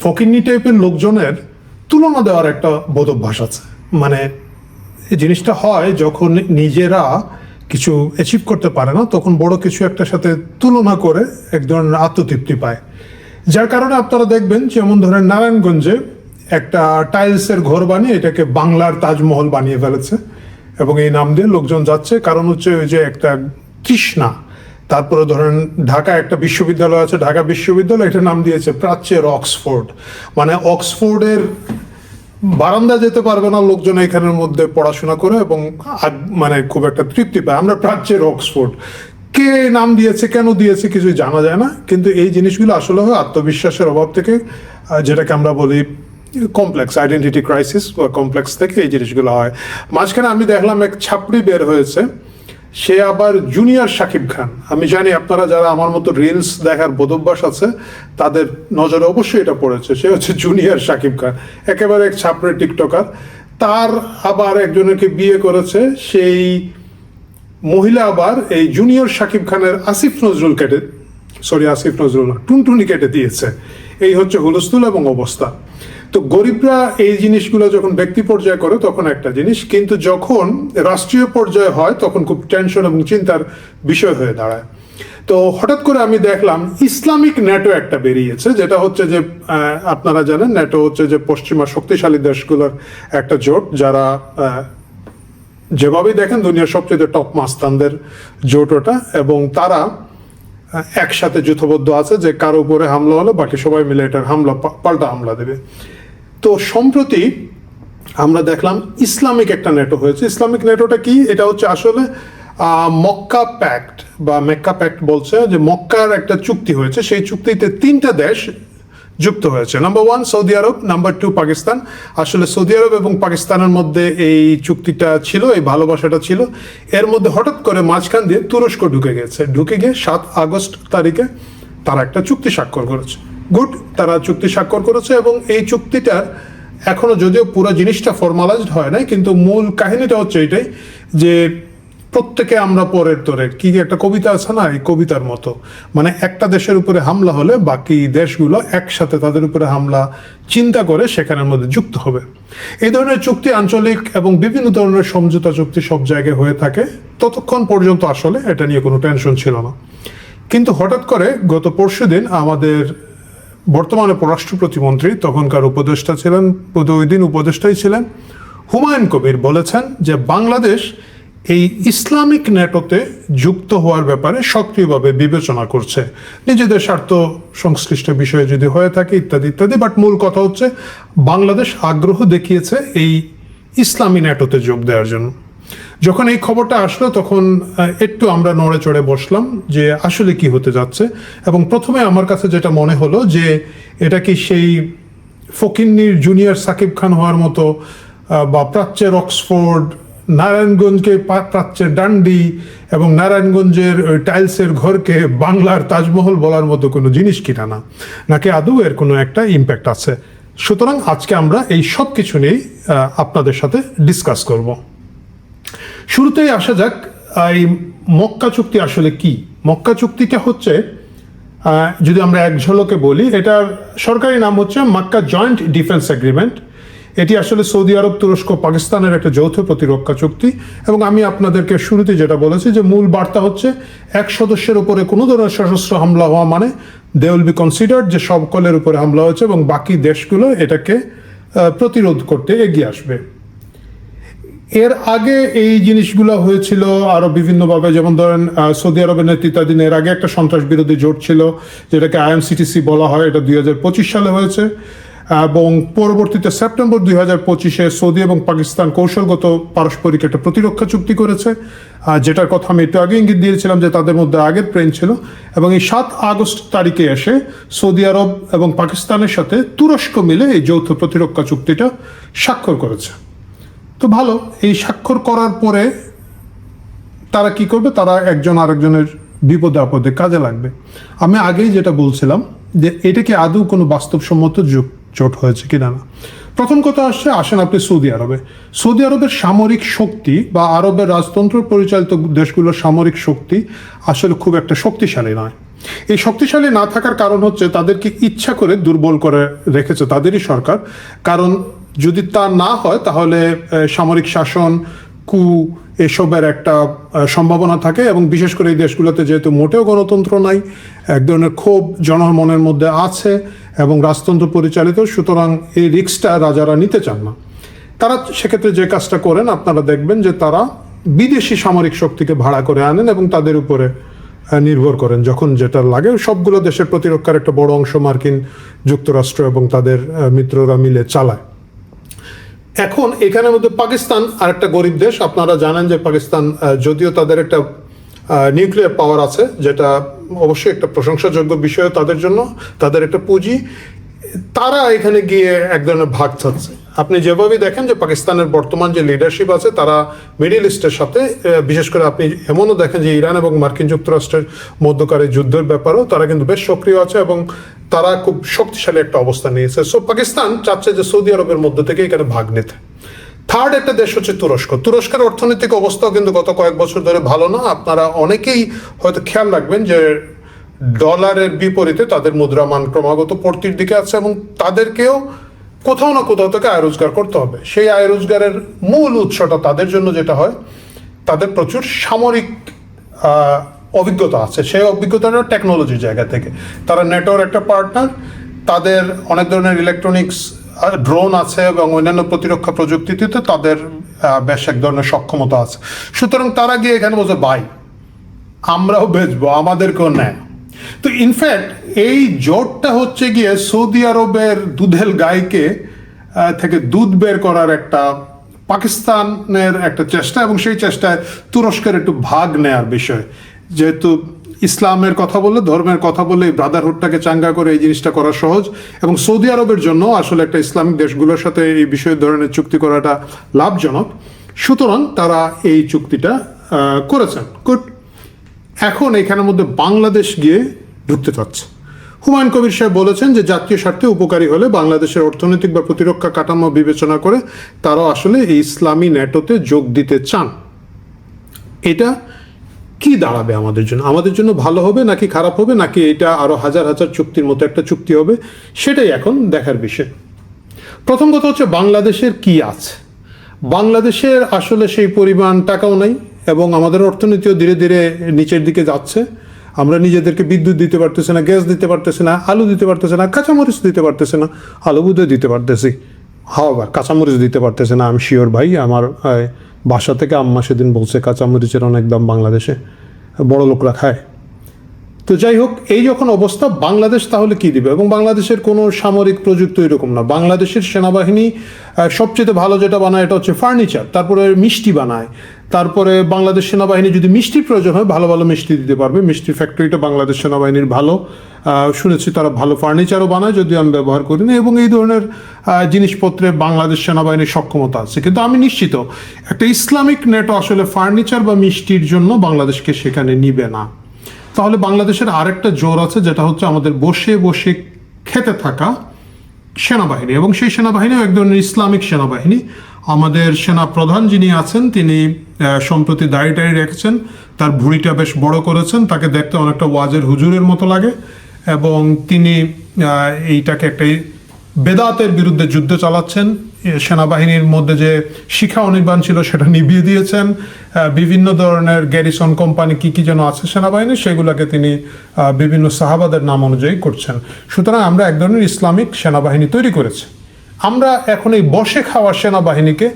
ফকিন্নি টাইপের লোকজনের তুলনা দেওয়ার একটা বোধভ্যাস আছে। মানে এই জিনিসটা হয় যখন নিজেরা কিছু অ্যাচিভ করতে পারে না, তখন বড় কিছু একটার সাথে তুলনা করে এক ধরনের আত্মতৃপ্তি পায়। যার কারণে আপনারা দেখবেন, যেমন ধরেন নারায়ণগঞ্জে একটা টাইলসের ঘর বানিয়ে এটাকে বাংলার তাজমহল বানিয়ে ফেলেছে এবং এই নাম দিয়ে লোকজন যাচ্ছে। কারণ হচ্ছে ওই যে একটা তৃষ্ণা। তারপরে ধরেন ঢাকা একটা বিশ্ববিদ্যালয় আছে, ঢাকা বিশ্ববিদ্যালয়, এটার নাম দিয়েছে প্রাচ্যের অক্সফোর্ড। মানে অক্সফোর্ডের বারান্দা যেতে পারবে না লোকজন এখানের মধ্যে পড়াশোনা করে এবং মানে খুব একটা তৃপ্তি পায়। আমরা প্রাচ্যের অক্সফোর্ড, কে নাম দিয়েছে, কেন দিয়েছে, কিছু জানা যায় না। কিন্তু এই জিনিসগুলো আসলে হয় আত্মবিশ্বাসের অভাব থেকে, যেটাকে আমরা বলি কমপ্লেক্স আইডেন্টিটি ক্রাইসিস বা কমপ্লেক্স থেকে এই জিনিসগুলো হয়। মাঝখানে আমি দেখলাম এক ছাপড়ি বের হয়েছে, সে আবার জুনিয়র শাকিব খান। আমি জানি আপনারা যারা আমার মতো রিলস দেখার বোধভ্যাস আছে তাদের নজরে অবশ্যই এটা পড়েছে। সে হচ্ছে জুনিয়র শাকিব খান, একেবারে এক ছাপড়ে টিকটকার। তার আবার একজনকে বিয়ে করেছে, সেই মহিলা আবার এই জুনিয়র শাকিব খানের আসিফ নজরুল টুনটুনি কেটে দিয়েছে। এই হচ্ছে হুলস্থুল এবং অবস্থা। তো গরিবরা এই জিনিসগুলো যখন ব্যক্তি পর্যায়ে করে তখন একটা জিনিস, কিন্তু যখন রাষ্ট্রীয় পর্যায়ে হয় তখন খুব টেনশন এবং চিন্তার বিষয় হয়ে দাঁড়ায়। তো হঠাৎ করে আমি দেখলাম ইসলামিক ন্যাটো একটা বেরিয়েছে, যেটা হচ্ছে যে আপনারা জানেন ন্যাটো হচ্ছে যে পশ্চিমা শক্তিশালী দেশগুলোর একটা জোট, যারা যেভাবেই দেখেন দুনিয়ার সবচেয়ে টপ মাস্তানদের জোট ওটা, এবং তারা একসাথে যুদ্ধবদ্ধ আছে যে কারো উপরে হামলা হলে বাকি সবাই মিলে এটার পাল্টা হামলা দেবে। তো সম্প্রতি আমরা দেখলাম ইসলামিক একটা নেটো হয়েছে। ইসলামিক নেটোটা কি? এটা হচ্ছে আসলে মক্কা প্যাক্ট বা মেক্কা প্যাক্ট বলছে, যে মক্কার একটা চুক্তি হয়েছে। সেই চুক্তিতে 3টা দেশ যুক্ত হয়েছে। নাম্বার 1 সৌদি আরব, নাম্বার 2 পাকিস্তান। আসলে সৌদি আরব এবং পাকিস্তানের মধ্যে এই চুক্তিটা ছিল, এই ভালোবাসাটা ছিল। এর মধ্যে হঠাৎ করে মাঝখান দিয়ে তুরস্ক ঢুকে গিয়ে 7 আগস্ট তারিখে তারা একটা চুক্তি স্বাক্ষর করেছে। গুড, তারা চুক্তি স্বাক্ষর করেছে এবং এই চুক্তিটার এখনো যদিও পুরো জিনিসটা ফর্মালাইজড হয় নাই, কিন্তু মূল কাহিনীটা হচ্ছে এটাই যে প্রত্যেকে আমরা পরের তোরে, কি একটা কবিতা আছে না, এই কবিতার মতো। মানে একটা দেশের উপরে হামলা হলে বাকি দেশগুলো একসাথে তাদের উপরে হামলা চিন্তা করে সেখানের মধ্যে যুক্ত হবে। এই ধরনের চুক্তি আঞ্চলিক এবং বিভিন্ন ধরনের সমঝোতা চুক্তি সব জায়গায় হয়ে থাকে। ততক্ষণ পর্যন্ত আসলে এটা নিয়ে কোনো টেনশন ছিল না। কিন্তু হঠাৎ করে গত পরশুদিন আমাদের বর্তমানে পররাষ্ট্র প্রতিমন্ত্রী, তখনকার উপদেষ্টা ছিলেন, ওই দিন উপদেষ্টাই ছিলেন, হুমায়ুন কবির বলেছেন যে বাংলাদেশ এই ইসলামিক ন্যাটোতে যুক্ত হওয়ার ব্যাপারে সক্রিয়ভাবে বিবেচনা করছে, নিজেদের স্বার্থ সংশ্লিষ্ট বিষয়ে যদি হয়ে থাকে ইত্যাদি ইত্যাদি। বাট মূল কথা হচ্ছে বাংলাদেশ আগ্রহ দেখিয়েছে এই ইসলামী ন্যাটোতে যোগ দেওয়ার জন্য। যখন এই খবরটা আসলো তখন একটু আমরা নড়ে চড়ে বসলাম যে আসলে কি হতে যাচ্ছে। এবং প্রথমে আমার কাছে যেটা মনে হলো যে এটা কি সেই ফকিন্নির জুনিয়র সাকিব খান হওয়ার মতো, বা প্রাচ্যের অক্সফোর্ড, নারায়ণগঞ্জকে প্রাচ্যের ডান্ডি এবং নারায়ণগঞ্জের ওই টাইলসের ঘরকে বাংলার তাজমহল বলার মতো কোনো জিনিস কিনা না, নাকি আদৌ এর কোনো একটা ইম্প্যাক্ট আছে। সুতরাং আজকে আমরা এই সব কিছু নিয়েই আপনাদের সাথে ডিসকাস করব। শুরুতেই আসা যাক, এই মক্কা চুক্তি আসলে কি। মক্কা চুক্তিটা হচ্ছে, যদি আমরা এক ঝলকে বলি, এটার সরকারি নাম হচ্ছে মক্কা জয়েন্ট ডিফেন্স এগ্রিমেন্ট। এটি আসলে সৌদি আরব, তুরস্ক, পাকিস্তানের একটা যৌথ প্রতিরক্ষা চুক্তি। এবং আমি আপনাদেরকে শুরুতে যেটা বলেছি যে মূল বার্তা হচ্ছে এক সদস্যের উপরে কোনো ধরনের সশস্ত্র হামলা হওয়া মানে দে উইল বি কনসিডার্ড যে সকলের উপরে হামলা হয়েছে এবং বাকি দেশগুলো এটাকে প্রতিরোধ করতে এগিয়ে আসবে। এর আগে এই জিনিসগুলো হয়েছিল আরো বিভিন্নভাবে, যেমন ধরেন সৌদি আরবের নেতৃত্বাধীন এর আগে একটা সন্ত্রাস বিরোধী জোট ছিল, যেটাকে IMCTC বলা হয়। এটা 2025 সালে হয়েছে এবং পরবর্তীতে সেপ্টেম্বর 2025-এ সৌদি এবং পাকিস্তান কৌশলগত পারস্পরিক একটা প্রতিরক্ষা চুক্তি করেছে, যেটার কথা আমি একটু আগে ইঙ্গিত দিয়েছিলাম যে তাদের মধ্যে আগের প্রেম ছিল। এবং এই 7 আগস্ট তারিখে এসে সৌদি আরব এবং পাকিস্তানের সাথে তুরস্ক মিলে এই যৌথ প্রতিরক্ষা চুক্তিটা স্বাক্ষর করেছে। তো ভালো, এই স্বাক্ষর করার পরে তারা কি করবে? তারা একজন আরেকজনের বিপদে আপদে কাজে লাগবে। আমি আগেই যেটা বলছিলাম যে এটা কি আদৌ কোনো বাস্তবসম্মত জোট হয়েছে কিনা না। প্রথম কথা আসেন আপনি সৌদি আরবের সামরিক শক্তি বা আরবের রাজতন্ত্র পরিচালিত দেশগুলোর সামরিক শক্তি আসলে খুব একটা শক্তিশালী নয়। এই শক্তিশালী না থাকার কারণ হচ্ছে তাদেরকে ইচ্ছা করে দুর্বল করে রেখেছে তাদেরই সরকার। কারণ যদি তা না হয় তাহলে সামরিক শাসন, কু এসবের একটা সম্ভাবনা থাকে, এবং বিশেষ করে এই দেশগুলোতে যেহেতু মোটেও গণতন্ত্র নাই, এক ধরনের ক্ষোভ জনমনের মধ্যে আছে এবং রাজতন্ত্র পরিচালিত, সুতরাং এই রিস্কটা রাজারা নিতে চান না। তারা সেক্ষেত্রে যে কাজটা করেন আপনারা দেখবেন যে তারা বিদেশি সামরিক শক্তিকে ভাড়া করে আনেন এবং তাদের উপরে নির্ভর করেন যখন যেটা লাগে। সবগুলো দেশের প্রতিরক্ষার একটা বড় অংশ মার্কিন যুক্তরাষ্ট্র এবং তাদের মিত্ররা মিলে চালায়। এখন এখানের মধ্যে পাকিস্তান আরেকটা গরিব দেশ। আপনারা জানেন যে পাকিস্তান যদিও তাদের একটা নিউক্লিয়ার পাওয়ার আছে, যেটা অবশ্যই একটা প্রশংসাযোগ্য বিষয় তাদের জন্য, তাদের একটা পুঁজি, তারা এখানে গিয়ে এক ধরনের ভাগ চাচ্ছে। আপনি যেভাবে দেখেন যে পাকিস্তানের বর্তমান যে লিডারশিপ আছে তারা মিডল ইস্টের সাথে, বিশেষ করে আপনি এমনও দেখেন যে ইরান এবং মার্কিন যুক্তরাষ্ট্রের মধ্যকার যুদ্ধের ব্যাপারেও তারা কিন্তু বেশ সক্রিয় আছে এবং তারা খুব শক্তিশালী একটা অবস্থান নিয়েছে। সো পাকিস্তান চাচ্ছে যে সৌদি আরবের মধ্য থেকে এখানে ভাগ নিতে। থার্ড একটা দেশ হচ্ছে তুরস্ক। তুরস্কের অর্থনৈতিক অবস্থাও কিন্তু গত কয়েক বছর ধরে ভালো না। আপনারা অনেকেই হয়তো খেয়াল রাখবেন যে ডলারের বিপরীতে তাদের মুদ্রামান ক্রমাগত পড়তির দিকে আছে এবং তাদেরকেও কোথাও না কোথাও থেকে আয় রোজগার করতে হবে। সেই আয় রোজগারের মূল উৎসটা তাদের জন্য যেটা হয়, তাদের প্রচুর সামরিক অভিজ্ঞতা আছে। সেই অভিজ্ঞতাটা টেকনোলজির জায়গা থেকে। তারা নেটোর একটা পার্টনার, তাদের অনেক ধরনের ইলেকট্রনিক্স, ড্রোন আছে এবং অন্যান্য প্রতিরক্ষা প্রযুক্তিতে তাদের বেশ এক ধরনের সক্ষমতা আছে। সুতরাং তারা গিয়ে এখানে বলছে ভাই আমরাও বেচবো, আমাদেরকেও নেয়। তো ইনফ্যাক্ট এই জোটটা হচ্ছে গিয়ে সৌদি আরবের দুধেল গাইকে থেকে দুধ বের করার একটা পাকিস্তানের একটা চেষ্টা, এবং সেই চেষ্টায় তুরস্কের একটু ভাগ নেয়ার বিষয়। যেহেতু ইসলামের কথা বললে, ধর্মের কথা বললে এই ব্রাদারহুডটাকে চাঙ্গা করে এই জিনিসটা করা সহজ, এবং সৌদি আরবের জন্য আসলে একটা ইসলামিক দেশগুলোর সাথে এই বিষয় ধরনের চুক্তি করাটা লাভজনক। সুতরাং তারা এই চুক্তিটা করেছেন। গুড। এখন এখানের মধ্যে বাংলাদেশ গিয়ে ঢুকতে চাচ্ছে। হুমায়ুন কবির সাহেব বলেছেন যে জাতীয় স্বার্থে উপকারী হলে বাংলাদেশের অর্থনৈতিক বা প্রতিরক্ষা কাঠামো বিবেচনা করে তারাও আসলে এই ইসলামী ন্যাটোতে যোগ দিতে চান। এটা কি দাঁড়াবে আমাদের জন্য? আমাদের জন্য ভালো হবে নাকি খারাপ হবে, নাকি এটা আরো হাজার হাজার চুক্তির মতো একটা চুক্তি হবে, সেটাই এখন দেখার বিষয়। প্রথম কথা হচ্ছে বাংলাদেশের কি আছে। বাংলাদেশের আসলে সেই পরিমাণ টাকাও নাই এবং আমাদের অর্থনীতিও ধীরে ধীরে নিচের দিকে যাচ্ছে। আমরা নিজেদেরকে বিদ্যুৎ দিতে পারতেছি না, গ্যাস দিতে পারতেছি না, আলু দিতে পারতেছি না, কাঁচামরিচ দিতে পারতেছি না। আলু বুধে দিতে পারতেছি, হাওয়া কাঁচামরিচ দিতে পারতেছে না। আমি শিওর ভাই, আমার বাসা থেকে আম্মা সেদিন বলছে কাঁচামরিচের অনেক দাম বাংলাদেশে, বড় লোকরা খায়। তো যাই হোক, এই যখন অবস্থা, বাংলাদেশ তাহলে কি দিবে? এবং বাংলাদেশের কোনো সামরিক প্রযুক্তি এরকম না। বাংলাদেশের সেনাবাহিনী সবচেয়ে ভালো যেটা বানায় এটা হচ্ছে ফার্নিচার, তারপরে মিষ্টি বানায়। তারপরে বাংলাদেশ সেনাবাহিনী যদি মিষ্টির প্রয়োজন হয় ভালো ভালো মিষ্টি দিতে পারবে। মিষ্টির ফ্যাক্টরিটা বাংলাদেশ সেনাবাহিনীর ভালো। শুনেছি তারা ভালো ফার্নিচারও বানায়, যদিও আমি ব্যবহার করি না। এবং এই ধরনের জিনিসপত্রে বাংলাদেশ সেনাবাহিনীর সক্ষমতা আছে। কিন্তু আমি নিশ্চিত একটা ইসলামিক নেটো আসলে ফার্নিচার বা মিষ্টির জন্য বাংলাদেশকে সেখানে নিবে না। তাহলে বাংলাদেশের আরেকটা জোর আছে, যেটা হচ্ছে আমাদের বসে বসে খেতে থাকা সেনাবাহিনী, এবং সেই সেনাবাহিনীও এক ধরনের ইসলামিক সেনাবাহিনী। আমাদের সেনা প্রধান যিনি আছেন তিনি সম্প্রতি দাড়ি রেখেছেন, তার ভুঁড়িটা বেশ বড় করেছেন, তাকে দেখতে অনেকটা ওয়াজের হুজুরের মতো লাগে, এবং তিনি এইটাকে একটা বেদাতের বিরুদ্ধে যুদ্ধ চালাচ্ছেন। সেনাবাহিনীর মধ্যে যে শিখা অনির্বাণ ছিল সেটা নিভিয়ে দিয়েছেন। বিভিন্ন ধরনের গ্যারিসন কোম্পানি কি কি যেন আছে সেনাবাহিনীর, সেগুলোকে তিনি বিভিন্ন সাহাবাদের নাম অনুযায়ী করছেন। সুতরাং আমরা এক ধরনের ইসলামিক সেনাবাহিনী তৈরি করেছি। আমরা এখন এই বসে খাওয়া সেনাবাহিনীকে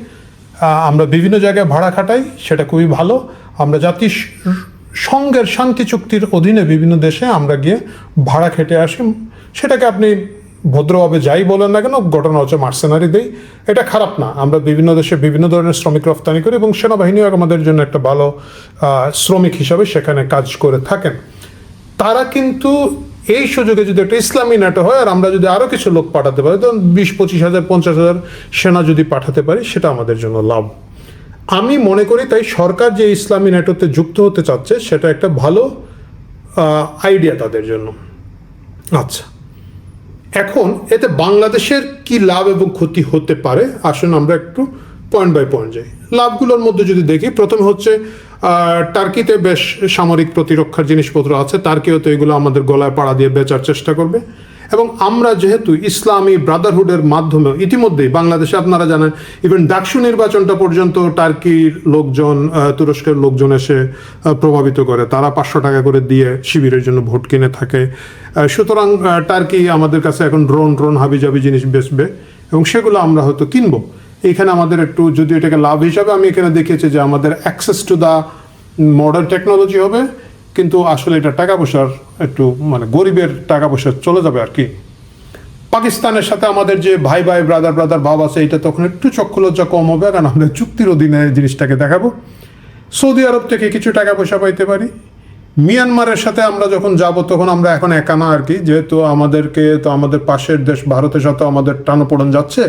আমরা বিভিন্ন জায়গায় ভাড়া খাটাই, সেটা খুবই ভালো। আমরা জাতিসংঘের শান্তি চুক্তির অধীনে বিভিন্ন দেশে আমরা গিয়ে ভাড়া খেটে আসি। সেটাকে আপনি ভদ্রভাবে যাই বলেন না কেন, ঘটনা হচ্ছে মার্সেনারি দেই, এটা খারাপ না। আমরা বিভিন্ন দেশে বিভিন্ন ধরনের শ্রমিক রপ্তানি করি এবং সেনাবাহিনীও আমাদের জন্য একটা ভালো শ্রমিক হিসাবে সেখানে কাজ করে থাকেন। তারা কিন্তু এই সুযোগে যদি একটা ইসলামী ন্যাটো হয় আর আমরা যদি আরও কিছু লোক পাঠাতে পারি, ধরুন 20-25,000 50,000 সেনা যদি পাঠাতে পারি, সেটা আমাদের জন্য লাভ। আমি মনে করি তাই সরকার যে ইসলামী ন্যাটোতে যুক্ত হতে চাচ্ছে সেটা একটা ভালো আইডিয়া তাদের জন্য। আচ্ছা, এখন এতে বাংলাদেশের কি লাভ এবং ক্ষতি হতে পারে, আসুন আমরা একটু পয়েন্ট বাই পয়েন্ট যাই। লাভগুলোর মধ্যে যদি দেখি, প্রথমে হচ্ছে টার্কিতে বেশ সামরিক প্রতিরক্ষার জিনিসপত্র আছে, টার্কিও তো এগুলো আমাদের গলায় পাড়া দিয়ে বেচার চেষ্টা করবে। এবং আমরা যেহেতু ইসলামী ব্রাদারহুডের মাধ্যমে ইতিমধ্যেই বাংলাদেশে আপনারা জানেন ইভেন ডাকসু নির্বাচনটা পর্যন্ত টার্কির লোকজন, তুরস্কের লোকজন এসে প্রভাবিত করে, তারা 500 টাকা করে দিয়ে শিবিরের জন্য ভোট কিনে থাকে। সুতরাং টার্কি আমাদের কাছে এখন ড্রোন হাবিজাবি জিনিস বেচবে এবং সেগুলো আমরা হয়তো কিনবো। এইখানে আমাদের একটু, যদি এটাকে লাভ হিসাবে আমি এখানে দেখিয়েছি যে আমাদের access to the modern technology হবে, কিন্তু আসলে এটা টাকা পয়সার একটু মানে গরিবের টাকা পয়সা চলে যাবে আর কি। পাকিস্তানের সাথে আমাদের যে ভাই ব্রাদার ভাব আছে, এটা তখন একটু চক্ষুলজ্জা কম হবে, কারণ আমরা চুক্তির অধীনে জিনিসটাকে দেখাবো। সৌদি আরব থেকে কিছু টাকা পয়সা পাইতে পারি। মিয়ানমারের সাথে আমরা যখন যাব তখন আমরা এখন একা না আর কি, যেহেতু আমাদের পাশের দেশ ভারতের সাথে আমাদের টানাপোড়েন যাচ্ছে,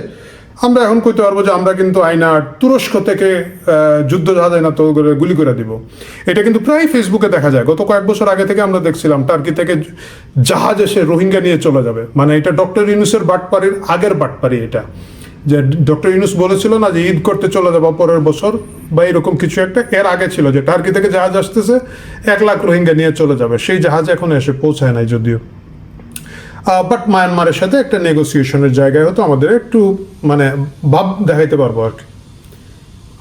আমরা এখন কইতে পারবো যে আমরা কিন্তু আইনা তুরস্ক থেকে যুদ্ধ জাহাজ আইনা তো গুলি করে দিব। এটা কিন্তু প্রায় ফেসবুকে দেখা যায়। গত কয়েক বছর আগে থেকে আমরা দেখছিলাম টার্কি থেকে জাহাজ এসে রোহিঙ্গা নিয়ে চলে যাবে। মানে এটা ডক্টর ইউনুসের বাটপাড়ির আগের বাটপাড়ি। এটা যে ডক্টর ইউনুস বলেছিল না যে ঈদ করতে চলে যাবো পরের বছর বা এরকম কিছু একটা, এর আগে ছিল যে টার্কি থেকে জাহাজ আসতেছে 1 লাখ রোহিঙ্গা নিয়ে চলে যাবে। সেই জাহাজ এখন এসে পৌঁছায় নাই যদিও। বাট মায়ানমারের সাথে একটা নেগোসিয়েশনের জায়গায় হয়তো আমাদের একটু মানে ভাব দেখাইতে পারবো আর কি।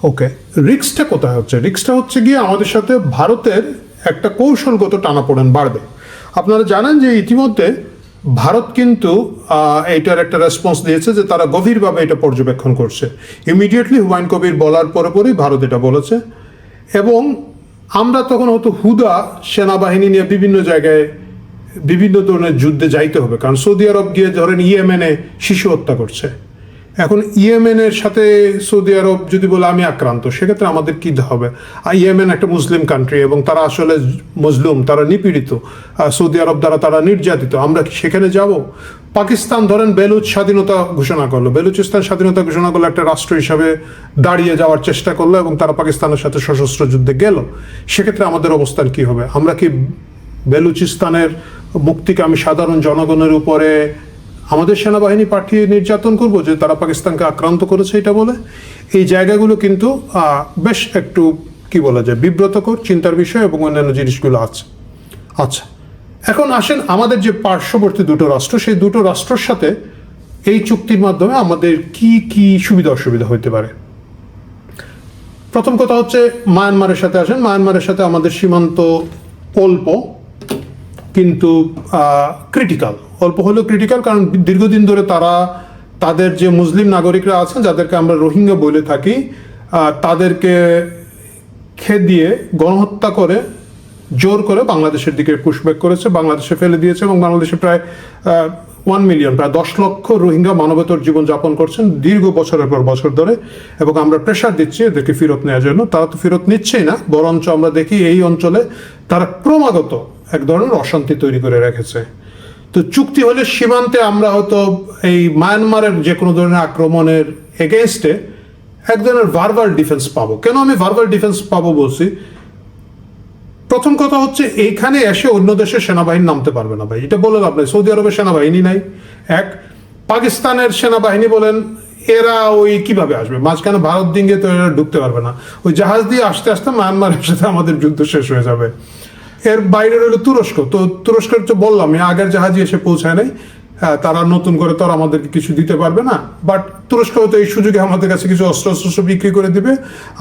ওকে, রিস্কটা কোথায় হচ্ছে? রিস্কটা হচ্ছে গিয়ে আমাদের সাথে ভারতের একটা কৌশলগত টানাপোড়েন বাড়বে। আপনারা জানেন যে ইতিমধ্যে ভারত কিন্তু এইটার একটা রেসপন্স দিয়েছে যে তারা গভীরভাবে এটা পর্যবেক্ষণ করছে। ইমিডিয়েটলি হুমায়ুন কবির বলার পরেই ভারত এটা বলেছে। এবং আমরা তখন হয়তো হুদা সেনাবাহিনী নিয়ে বিভিন্ন জায়গায় বিভিন্ন ধরনের যুদ্ধে যাইতে হবে, কারণ সৌদি আরব গিয়ে ধরেন ইয়েমেনে শিশু হত্যা করছে। এখন ইয়েমেনের সাথে সৌদি আরব যদি বলে আমি আক্রান্ত, সেক্ষেত্রে আমাদের কী হবে? ইয়েমেন একটা মুসলিম কান্ট্রি এবং তারা আসলে মজলুম, তারা নিপীড়িত, সৌদি আরব দ্বারা তারা নির্যাতিত। আমরা কি সেখানে যাব? পাকিস্তান ধরেন বেলুচ স্বাধীনতা ঘোষণা করলো, বেলুচিস্তান স্বাধীনতা ঘোষণা করলো, একটা রাষ্ট্র হিসাবে দাঁড়িয়ে যাওয়ার চেষ্টা করলো এবং তারা পাকিস্তানের সাথে সশস্ত্র যুদ্ধে গেল। সেক্ষেত্রে আমাদের অবস্থান কি হবে? আমরা কি বেলুচিস্তানের মুক্তিকামী সাধারণ জনগণের উপরে আমাদের সেনাবাহিনী পাঠিয়ে নির্যাতন করব যে তারা পাকিস্তানকে আক্রান্ত করেছে এটা বলে? এই জায়গাগুলো কিন্তু বেশ একটু কি বলা যায় বিব্রতকর চিন্তার বিষয় এবং অন্যান্য জিনিসগুলো আছে। আচ্ছা, এখন আসেন আমাদের যে পার্শ্ববর্তী দুটো রাষ্ট্র, সেই দুটো রাষ্ট্রের সাথে এই চুক্তির মাধ্যমে আমাদের কি কি সুবিধা অসুবিধা হতে পারে। প্রথম কথা হচ্ছে মায়ানমারের সাথে আসেন। মায়ানমারের সাথে আমাদের সীমান্ত অল্প কিন্তু ক্রিটিক্যাল। অল্প হলেও ক্রিটিক্যাল, কারণ দীর্ঘদিন ধরে তাদের যে মুসলিম নাগরিকরা আছেন, যাদেরকে আমরা রোহিঙ্গা বলে থাকি, তাদেরকে খেদিয়ে গণহত্যা করে জোর করে বাংলাদেশের দিকে পুশব্যাক করেছে, বাংলাদেশে ফেলে দিয়েছে এবং বাংলাদেশে প্রায় 1 মিলিয়ন, প্রায় 10 লক্ষ রোহিঙ্গা মানবেতর জীবন যাপন করছেন দীর্ঘ বছরের পর বছর ধরে। এবং আমরা প্রেশার দিচ্ছি এদেরকে ফেরত নেওয়ার জন্য। তারা তো ফেরত নিচ্ছেই না, বরঞ্চ আমরা দেখি এই অঞ্চলে তারা ক্রমাগত এক ধরনের অশান্তি তৈরি করে রেখেছে। তো চুক্তি হলে সীমান্তে আমরা হয়তো এই মায়ানমারের যে কোনো ধরনের আক্রমণের এগেনস্টে এক ধরনের ভার্বাল ডিফেন্স পাবো। কেন আমি ভার্বাল ডিফেন্স পাবো বলছি? প্রথম কথা হচ্ছে এইখানে এসে অন্য দেশের সেনাবাহিনী নামতে পারবে না ভাই, এটা বলে লাভ নাই। সৌদি আরবের সেনাবাহিনী নাই, এক। পাকিস্তানের সেনাবাহিনী বলেন, এরা ওই কিভাবে আসবে? মাঝখানে ভারত দিকে তো এরা ঢুকতে পারবে না। ওই জাহাজ দিয়ে আস্তে আস্তে মায়ানমারের সাথে আমাদের যুদ্ধ শেষ হয়ে যাবে। এর বাইরে রইল তুরস্ক। তো তুরস্কের তো বললাম আগের জাহাজই এসে পৌঁছায় নাই, তারা নতুন করে তো আর আমাদেরকে কিছু দিতে পারবে না। বাট তুরস্ক হয়তো এই সুযোগে আমাদের কাছে কিছু অস্ত্র বিক্রি করে দিবে,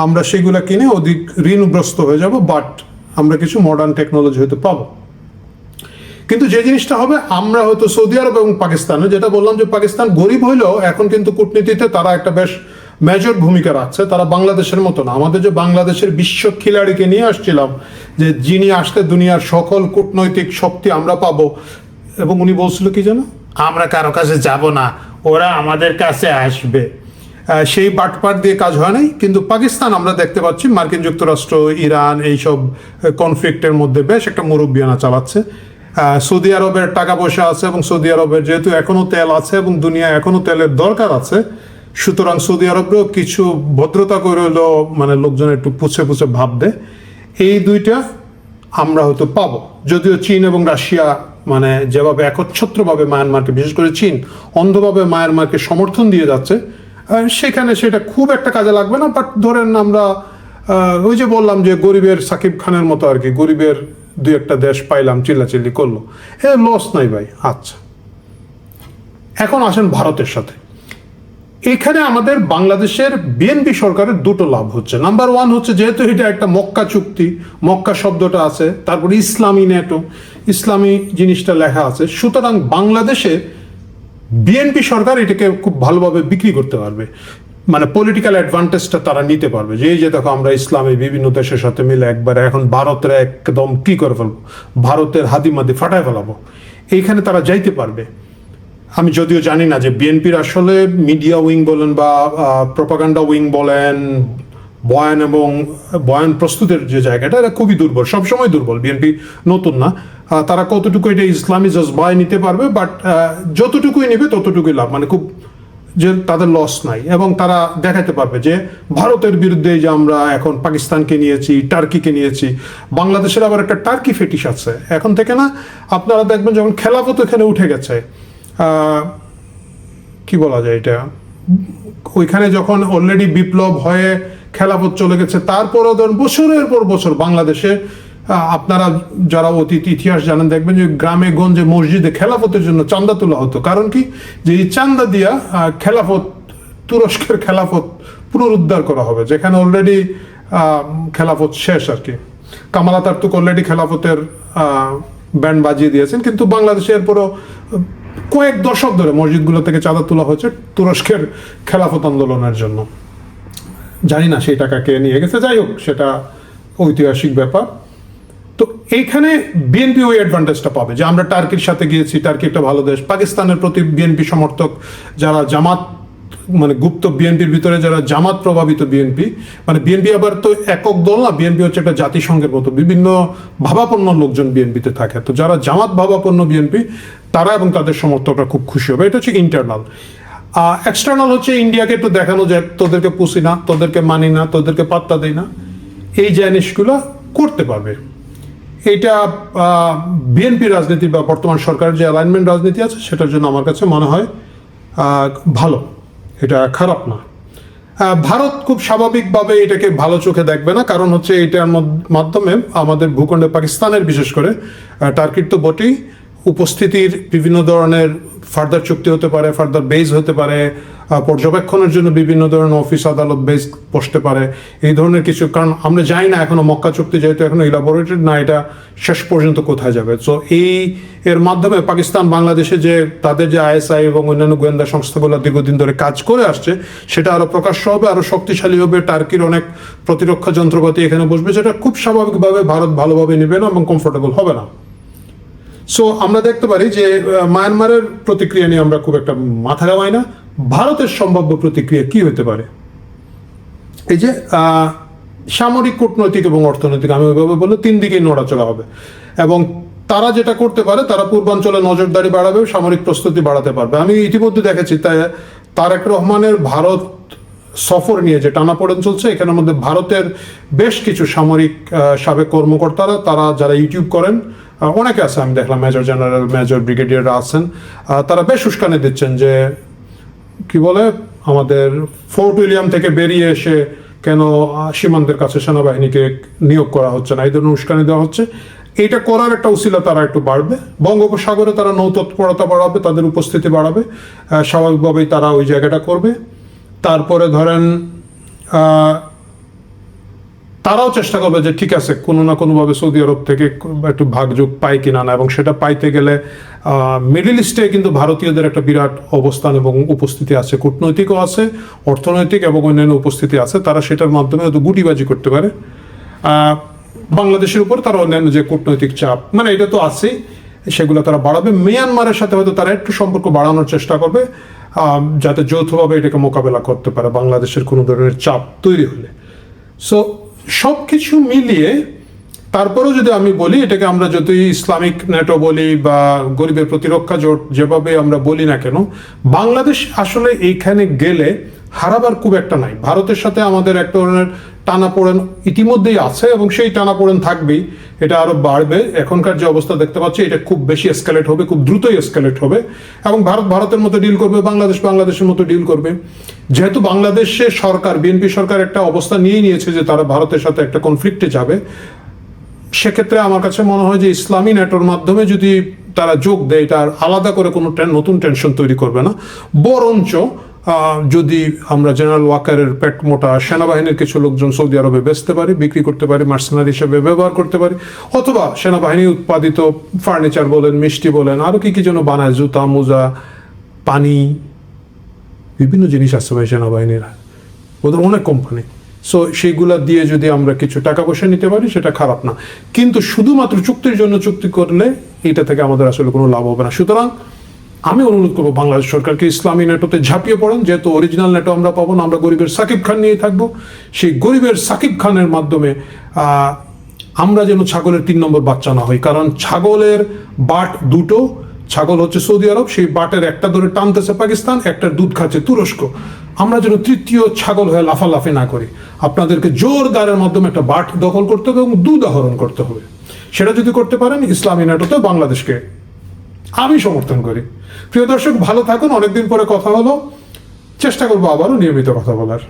আমরা সেগুলো কিনে অধিক ঋণগ্রস্ত হয়ে যাব, বাট আমরা কিছু মডার্ন টেকনোলজি হয়তো পাবো। কিন্তু যে জিনিসটা হবে, আমরা হয়তো সৌদি আরব এবং পাকিস্তানে, যেটা বললাম যে পাকিস্তান গরিব হইলেও এখন কিন্তু কূটনীতিতে তারা একটা বেশ মেজর ভূমিকা রাখছে। তারা বাংলাদেশের মতো না। আমাদের যে বাংলাদেশের বিশ্ব খিলাড়িকে নিয়ে আসছিলাম, যে যিনি আসলে দুনিয়ার সকল কূটনৈতিক শক্তি আমরা পাবো, এবং উনি বলছিল কি যেন, আমরা কারো কাছে যাব না, ওরা আমাদের কাছে আসবে। সেই বাটপাট দিয়ে কাজ হয় নাই। কিন্তু পাকিস্তান আমরা দেখতে পাচ্ছি মার্কিন যুক্তরাষ্ট্র, ইরান এইসব কনফ্লিক্টের মধ্যে বেশ একটা মুরব্বিয়ানা চালাচ্ছে। সৌদি আরবের টাকা পয়সা আছে এবং সৌদি আরবের যেহেতু এখনো তেল আছে এবং দুনিয়া এখনো তেলের দরকার আছে, সুতরাং সৌদি আরবেও কিছু ভদ্রতা করে হলেও মানে লোকজন একটু পুছে ভাব দেয়। এই দুইটা আমরা হয়তো পাবো। যদিও চীন এবং রাশিয়া মানে যেভাবে একচ্ছত্রভাবে মায়ানমারকে, বিশেষ করে চীন অন্ধভাবে মায়ানমারকে সমর্থন দিয়ে যাচ্ছে, সেখানে সেটা খুব একটা কাজে লাগবে না। বাট ধরেন আমরা ওই যে বললাম যে গরিবের সাকিব খানের মতো আর কি, গরিবের দুই একটা দেশ পাইলাম চিল্লাচিল্লি করলো, লস নাই ভাই। আচ্ছা, এখন আসেন ভারতের সাথে। এখানে আমাদের বাংলাদেশের বিএনপি সরকারের দুটো লাভ হচ্ছে। নাম্বার ওয়ান হচ্ছে, যেহেতু এটা একটা মক্কা চুক্তি, মক্কা শব্দটা আছে, তারপরে ইসলামী নেটো, ইসলামী জিনিসটা লেখা আছে, সুতরাং বাংলাদেশে বিএনপি সরকার এটাকে খুব ভালোভাবে বিক্রি করতে পারবে, মানে পলিটিক্যাল অ্যাডভান্টেজটা তারা নিতে পারবে, যে এই যে দেখো আমরা ইসলামী বিভিন্ন দেশের সাথে মিলে একবারে এখন ভারতের একদম কি করে ফেলবো, ভারতের হাদিমাদি ফাটায় ফেলাবো, এইখানে তারা যাইতে পারবে। আমি যদিও জানি না যে বিএনপির আসলে মিডিয়া উইং বলেন বা প্রপাগান্ডা উইং বলেন, বয়ান এবং বয়ান প্রস্তুতের যে জায়গাটা, এটা খুবই দুর্বল, সবসময় দুর্বল। বিএনপি নতুন না, তারা কতটুকু এটা ইসলামী জজবায় নিতে পারবে, বাট যতটুকুই নিবে ততটুকুই লাভ, মানে খুব যে তাদের লস নাই। এবং তারা দেখাতে পারবে যে ভারতের বিরুদ্ধে যে আমরা এখন পাকিস্তানকে নিয়েছি, টার্কিকে নিয়েছি, বাংলাদেশের আবার একটা টার্কি ফেটিশ আছে এখন থেকে না। আপনারা দেখবেন যখন খেলাফত এখানে উঠে গেছে, কি বলা যায় এটা, ওইখানে যখন অলরেডি বিপ্লব হয়ে খেলাফত চলে গেছে, তারপরও ধরুন বছরের পর বছর বাংলাদেশে আপনারা যারা অতীত ইতিহাস জানেন দেখবেন যে গ্রামে গঞ্জে মসজিদে খেলাফতের জন্য চাঁদা তোলা হতো। কারণ কি, যে এই চাঁদা দিয়া খেলাফত, তুরস্কের খেলাফত পুনরুদ্ধার করা হবে, যেখানে অলরেডি খেলাফত শেষ আর কি। কামাল আতাতুর্ক অলরেডি খেলাফতের ব্যান্ড বাজিয়ে দিয়েছেন, কিন্তু বাংলাদেশে এরপরও কয়েক দশক ধরে মসজিদগুলো থেকে চাঁদা তোলা হচ্ছে তুরস্কের খেলাফত আন্দোলনের জন্য। জানি না সেই টাকা কে নিয়ে গেছে, যাই হোক সেটা ঐতিহাসিক ব্যাপার। তো এইখানে বিএনপি ওই অ্যাডভান্টেজটা পাবে যে আমরা টার্কির সাথে গিয়েছি, টার্কি একটা ভালো দেশ। পাকিস্তানের প্রতি বিএনপি সমর্থক যারা জামাত, মানে গুপ্ত বিএনপির ভিতরে যারা জামাত প্রভাবিত বিএনপি, মানে বিএনপি আবার তো একক দল না, বিএনপি হচ্ছে একটা জাতিসংঘের মতো, বিভিন্ন ভাবাপন্ন লোকজন বিএনপিতে থাকে। তো যারা জামাত ভাবাপন্ন বিএনপি, তারা এবং তাদের সমর্থকরা খুব খুশি হবে। এটা হচ্ছে ইন্টারনাল। এক্সটার্নাল হচ্ছে ইন্ডিয়াকে একটু দেখানো যায় তোদেরকে পুষি না, তোদেরকে মানি না, তোদেরকে পাত্তা দেই না, এই জিনিসগুলো করতে পারবে। এইটা বিএনপি রাজনীতি বা বর্তমান সরকারের যে অ্যালাইনমেন্ট রাজনীতি আছে সেটার জন্য আমার কাছে মনে হয় ভালো, এটা খারাপ না। ভারত খুব স্বাভাবিকভাবে এটাকে ভালো চোখে দেখবে না, কারণ হচ্ছে এটার মাধ্যমে আমাদের ভূখণ্ডে পাকিস্তানের, বিশেষ করে টার্কির তো বটেই, উপস্থিতির বিভিন্ন ধরনের ফার্দার চুক্তি হতে পারে, ফার্দার বেজ হতে পারে, পর্যবেক্ষণের জন্য বিভিন্ন ধরনের অফিস আদালত বেজ বসতে পারে, এই ধরনের কিছু। কারণ আমরা জানি না এখনো মক্কা চুক্তি যেহেতু এখনো ইলাবোরেটেড না, এটা শেষ পর্যন্ত কোথায় যাবে। তো এর মাধ্যমে পাকিস্তান বাংলাদেশে যে তাদের যে আইএসআই এবং অন্যান্য গোয়েন্দা সংস্থাগুলো দীর্ঘদিন ধরে কাজ করে আসছে, সেটা আরো প্রকাশ্য হবে, আরো শক্তিশালী হবে। টার্কির অনেক প্রতিরক্ষা যন্ত্রপাতি এখানে বসবে, যেটা খুব স্বাভাবিকভাবে ভারত ভালোভাবে নেবে না এবং কমফোর্টেবল হবে না। সো আমরা দেখতে পারি যে মায়ানমারের প্রতিক্রিয়া নিয়ে আমরা খুব একটা মাথা ঘামাই না। ভারতের সম্ভাব্য প্রতিক্রিয়া কি হতে পারে, এই যে সামরিক, কূটনৈতিক এবং অর্থনৈতিক, আমি ওইভাবে বললে তিন দিকেই নড়াচড়া হবে। এবং তারা যেটা করতে পারে, তারা পূর্বাঞ্চলে নজরদারি বাড়াবে, সামরিক প্রস্তুতি বাড়াতে পারবে। আমি ইতিমধ্যে দেখেছি তারেক রহমানের ভারত সফর নিয়ে যে টানাপোড়েন চলছে, এখানের মধ্যে ভারতের বেশ কিছু সামরিক সাবেক কর্মকর্তারা, তারা যারা ইউটিউব করেন, অনেকে আছে, আমি দেখলাম মেজর জেনারেল, মেজর ব্রিগেডিয়াররা আছেন, তারা বেশ উস্কানি দিচ্ছেন যে কি বলে, আমাদের ফোর্ট উইলিয়াম থেকে বেরিয়ে এসে কেন সীমান্তের কাছে সেনাবাহিনীকে নিয়োগ করা হচ্ছে না, এই ধরনের উস্কানি দেওয়া হচ্ছে। এইটা করার একটা উসিলা তারা একটু বাড়বে, বঙ্গোপসাগরে তারা নৌতৎপরতা বাড়াবে, তাদের উপস্থিতি বাড়াবে, স্বাভাবিকভাবেই তারা ওই জায়গাটা করবে। তারপরে ধরেন তারাও চেষ্টা করবে যে ঠিক আছে কোনো না কোনোভাবে সৌদি আরব থেকে একটু ভাগযোগ পায় কিনা না, এবং সেটা পাইতে গেলে মিডল ইস্টে কিন্তু ভারতীয়দের একটা বিরাট অবস্থান এবং উপস্থিতি আছে, কূটনৈতিকও আছে, অর্থনৈতিক এবং অন্যান্য উপস্থিতি আছে। তারা সেটার মাধ্যমে হয়তো গুটিবাজি করতে পারে বাংলাদেশের উপর, তারা অন্যান্য যে কূটনৈতিক চাপ, মানে এটা তো আছেই, সেগুলো তারা বাড়াবে। মিয়ানমারের সাথে হয়তো তারা একটু সম্পর্ক বাড়ানোর চেষ্টা করবে, যাতে যৌথভাবে এটাকে মোকাবেলা করতে পারে বাংলাদেশের কোনো ধরনের চাপ তৈরি হলে। সো সব কিছু মিলিয়ে তারপরেও যদি আমি বলি, এটাকে আমরা যদি ইসলামিক নেটো বলি বা গরিবের প্রতিরক্ষা জোট যেভাবে আমরা বলি না কেন, বাংলাদেশ আসলে এইখানে গেলে হারাবার খুব একটা নাই। ভারতের সাথে আমাদের এক ধরনের টানাপোড়েন ইতিমধ্যেই আছে এবং সেই টানাপোড়েন থাকবেই, এটা আরো বাড়বে। এখনকার যে অবস্থা দেখতে পাচ্ছি এটা খুব বেশি এসকালেট হবে, খুব দ্রুতই এসকালেট হবে, এবং ভারত ভারতের মতো ডিল করবে, বাংলাদেশ বাংলাদেশের মতো ডিল করবে। যেহেতু বাংলাদেশে সরকার, বিএনপি সরকার একটা অবস্থা নিয়েছে যে তারা ভারতের সাথে একটা কনফ্লিক্টে যাবে, সেক্ষেত্রে আমার কাছে মনে হয় যে ইসলামী নেটোর মাধ্যমে যদি তারা যোগ দেয়, এটা আর আলাদা করে কোনো নতুন টেনশন তৈরি করবে না। বরঞ্চ যদি আমরা জেনারেল ওয়াকারের পেট মোটা সেনাবাহিনীর কিছু লোকজন সৌদি আরবে বেচতে পারি, বিক্রি করতে পারি, মার্সেনারি হিসেবে ব্যবহার করতে পারি, অথবা সেনাবাহিনী উৎপাদিত ফার্নিচার বলেন, মিষ্টি বলেন, আরো কি কি যেন বানায়, জুতা, মোজা, পানি, বিভিন্ন জিনিস আছে ভাই সেনাবাহিনীর, ওদের অনেক কোম্পানি। সো সেইগুলা দিয়ে যদি আমরা কিছু টাকা পয়সা নিতে পারি সেটা খারাপ না, কিন্তু শুধুমাত্র চুক্তির জন্য চুক্তি করলে এটা থেকে আমাদের আসলে কোনো লাভ হবে না। সুতরাং আমি অনুরোধ করবো বাংলাদেশ সরকারকে ইসলামী নেটোতে ঝাঁপিয়ে পড়েন, যেহেতু অরিজিনাল নেটো আমরা পাবো না, আমরা গরিবের সাকিব খান নিয়ে থাকবো। সেই গরিবের সাকিব খানের মাধ্যমে আমরা যেন ছাগলের 3 নম্বর বাচ্চা না হই, কারণ ছাগলের বাট দুটো, ছাগল হচ্ছে সৌদি আরব, সেই বাটের একটা ধরে টানতেছে পাকিস্তান, একটার দুধ খাচ্ছে তুরস্ক। আমরা যেন তৃতীয় ছাগল হয়ে লাফালাফি না করি। আপনাদেরকে জোরদারের মাধ্যমে একটা বাট দখল করতে হবে এবং দুধ আহরণ করতে হবে। সেটা যদি করতে পারেন, ইসলামী নেটোতে বাংলাদেশকে আমি সমর্থন করি। প্রিয় দর্শক, ভালো থাকুন। অনেকদিন পরে কথা হলো, চেষ্টা করবো আবারও নিয়মিত কথা বলার।